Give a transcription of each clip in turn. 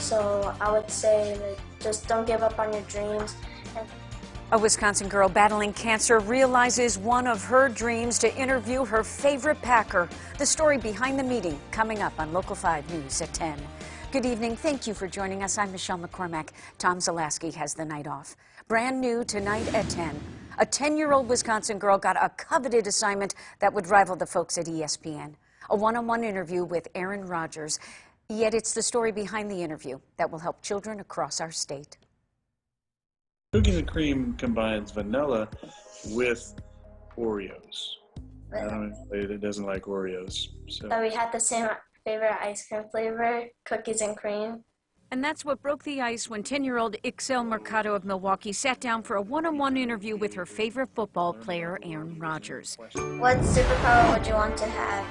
So I would say that just don't give up on your dreams. A Wisconsin girl battling cancer realizes one of her dreams to interview her favorite Packer. The story behind the meeting coming up on Local 5 News at 10. Good evening. Thank you for joining us. I'm Michelle McCormack. Tom Zalaski has the night off. Brand new tonight at 10. A 10-year-old Wisconsin girl got a coveted assignment that would rival the folks at ESPN. A one-on-one interview with Aaron Rodgers. Yet it's the story behind the interview that will help children across our state. Cookies and Cream combines vanilla with Oreos. I don't know anybody that doesn't like Oreos. So we had the same favorite ice cream flavor, cookies and cream. And that's what broke the ice when 10-year-old Ixel Mercado of Milwaukee sat down for a one-on-one interview with her favorite football player, Aaron Rodgers. What superpower would you want to have?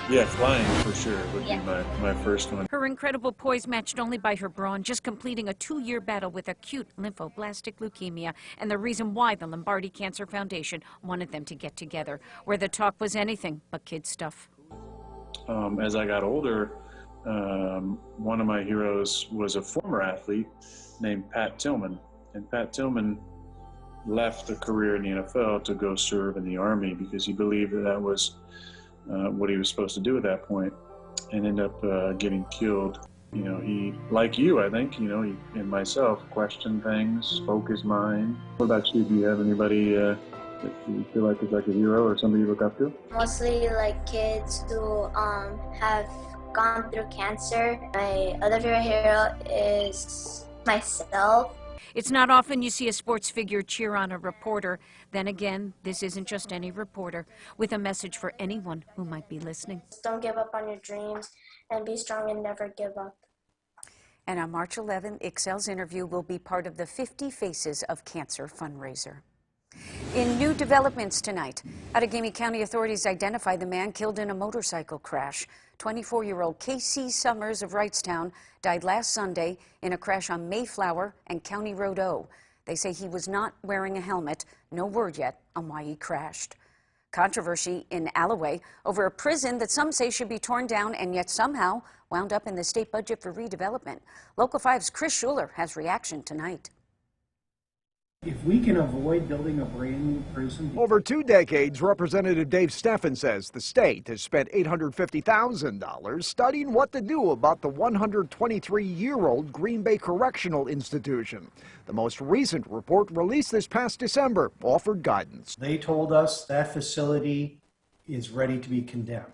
Yeah, flying for sure would be my first one. Her incredible poise matched only by her brawn, just completing a 2-year battle with acute lymphoblastic leukemia, and the reason why the Lombardi Cancer Foundation wanted them to get together, where the talk was anything but kid stuff. As I got older, one of my heroes was a former athlete named Pat Tillman. And Pat Tillman left a career in the NFL to go serve in the Army because he believed that was what he was supposed to do at that point, and ended up getting killed. You know, he, like you, I think, you know, he and myself, questioned things, spoke his mind. What about you? Do you have anybody that you feel like is like a hero or somebody you look up to? Mostly like kids who have gone through cancer. My other favorite hero is myself. It's not often you see a sports figure cheer on a reporter. Then again, this isn't just any reporter, with a message for anyone who might be listening. Don't give up on your dreams and be strong and never give up. And on March 11th, Ixel's interview will be part of the 50 Faces of Cancer fundraiser. In new developments tonight, Outagamie County authorities identify the man killed in a motorcycle crash. 24-year-old Casey Summers of Wrightstown died last Sunday in a crash on Mayflower and County Road O. They say he was not wearing a helmet. No word yet on why he crashed. Controversy in Alloway over a prison that some say should be torn down and yet somehow wound up in the state budget for redevelopment. Local 5's Chris Schuler has reaction tonight. If we can avoid building a brand new prison. Over 2 decades, Representative Dave Steffen says the state has spent $850,000 studying what to do about the 123-year-old Green Bay Correctional Institution. The most recent report released this past December offered guidance. They told us that facility is ready to be condemned.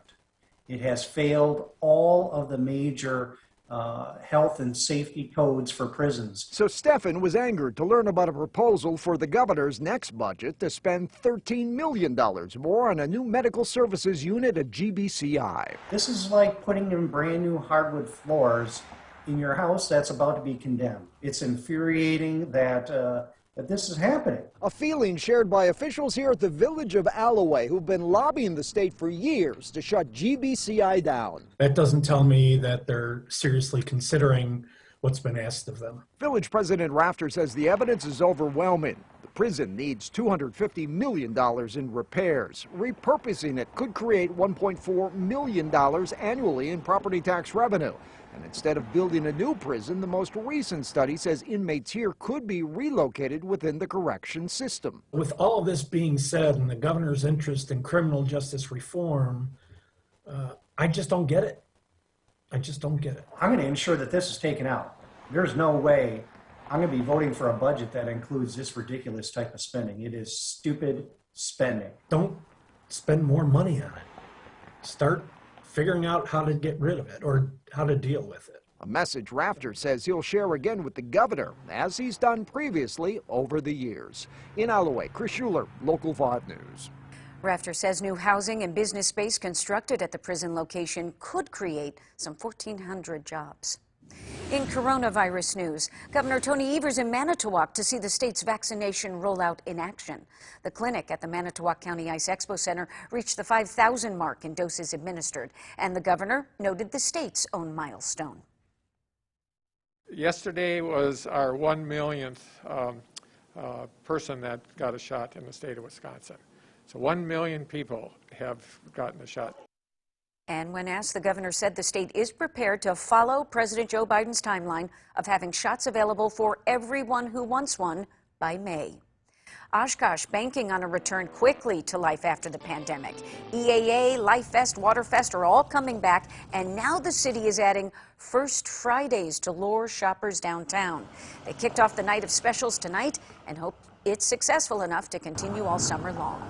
It has failed all of the major health and safety codes for prisons. So Steffen was angered to learn about a proposal for the governor's next budget to spend $13 million more on a new medical services unit at GBCI. This is like putting in brand new hardwood floors in your house that's about to be condemned. It's infuriating that this is happening. A feeling shared by officials here at the village of Alloway who've been lobbying the state for years to shut GBCI down. That doesn't tell me that they're seriously considering what's been asked of them. Village President Rafter says the evidence is overwhelming. The prison needs $250 million in repairs. Repurposing it could create $1.4 million annually in property tax revenue. And instead of building a new prison, the most recent study says inmates here could be relocated within the correction system. With all of this being said and the governor's interest in criminal justice reform, I just don't get it. I just don't get it. I'm going to ensure that this is taken out. There's no way I'm going to be voting for a budget that includes this ridiculous type of spending. It is stupid spending. Don't spend more money on it. Start figuring out how to get rid of it or how to deal with it. A message Rafter says he'll share again with the governor, as he's done previously over the years. In Alloway, Chris Schuler, Local 5 News. Rafter says new housing and business space constructed at the prison location could create some 1,400 jobs. In coronavirus news, Governor Tony Evers in Manitowoc to see the state's vaccination rollout in action. The clinic at the Manitowoc County Ice Expo Center reached the 5,000 mark in doses administered, and the governor noted the state's own milestone. Yesterday was our 1 millionth person that got a shot in the state of Wisconsin. So 1 million people have gotten a shot. And when asked, the governor said the state is prepared to follow President Joe Biden's timeline of having shots available for everyone who wants one by May. Oshkosh banking on a return quickly to life after the pandemic. EAA, Life Fest, Water Fest are all coming back, and now the city is adding First Fridays to lure shoppers downtown. They kicked off the night of specials tonight and hope it's successful enough to continue all summer long.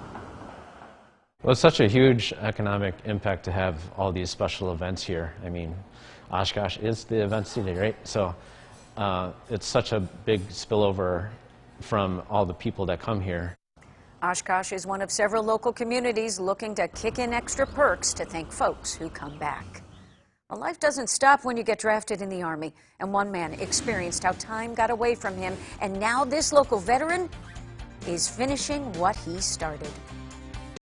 Well, it's such a huge economic impact to have all these special events here. I mean, Oshkosh is the event city, right? So it's such a big spillover from all the people that come here. Oshkosh is one of several local communities looking to kick in extra perks to thank folks who come back. Well, life doesn't stop when you get drafted in the Army, and one man experienced how time got away from him, and now this local veteran is finishing what he started.